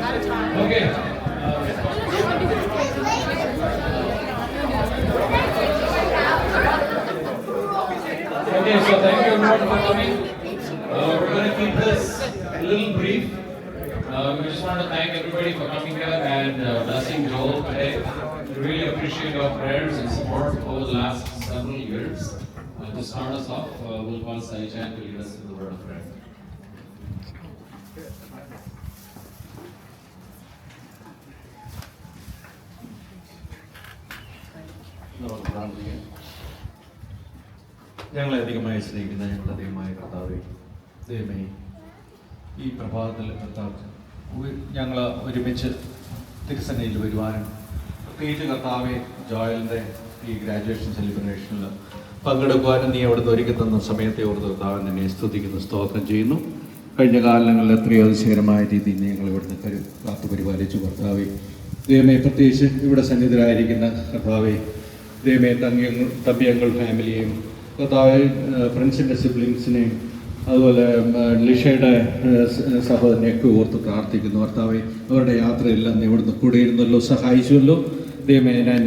Okay. Okay, so thank you everyone for coming. We're going to keep this a little brief. We just want to thank everybody for coming here and blessing Joel today. We really appreciate your prayers and support over the last several years. To start us off, we'll call Saichan to lead us in the word of prayer. ഞങ്ങളെ അധികമായി സ്നേഹിക്കുന്ന ഞങ്ങളുടെ ദൈവമായ കർത്താവേ, ദൈവമേ, ഈ പ്രഭാതത്തിൽ കർത്താവ് ഞങ്ങൾ ഒരുമിച്ച് തിരുസന്നിധിയിൽ വരുവാനും പ്രത്യേകിച്ച് കർത്താവെ ജോയലിൻ്റെ ഈ ഗ്രാജുവേഷൻ സെലിബ്രേഷനിൽ പങ്കെടുക്കുവാനും നീ അവിടുന്ന് ഒരുക്കി തന്ന സമയത്തെ ഓർത്ത് കർത്താവ് നിന്നെ സ്തുതിക്കുന്നു, സ്തോത്രം ചെയ്യുന്നു. കഴിഞ്ഞ കാലങ്ങളിൽ എത്രയോ അതിശയകരമായ രീതിയിൽ ഞങ്ങൾ ഇവിടുന്ന് കാത്തു പരിപാലിച്ചു കർത്താവെ. ദൈവമേ, പ്രത്യേകിച്ച് ഇവിടെ സന്നിധരായിരിക്കുന്ന കർത്താവെ, ദൈവമേ, തമ്പിയങ്ങൾ ഫാമിലിയെയും കർത്താവെ, ഫ്രണ്ട്സിൻ്റെ സിബ്ലിങ്സിനെയും അതുപോലെ ലിഷയുടെ സഹോദരനെയൊക്കെ ഓർത്ത് പ്രാർത്ഥിക്കുന്നു കർത്താവെ. അവരുടെ യാത്രയെല്ലാം നീ ഇവിടുന്ന് കൂടെ ഇരുന്നല്ലോ, സഹായിച്ചുവല്ലോ. ദൈവമേ, ഞാൻ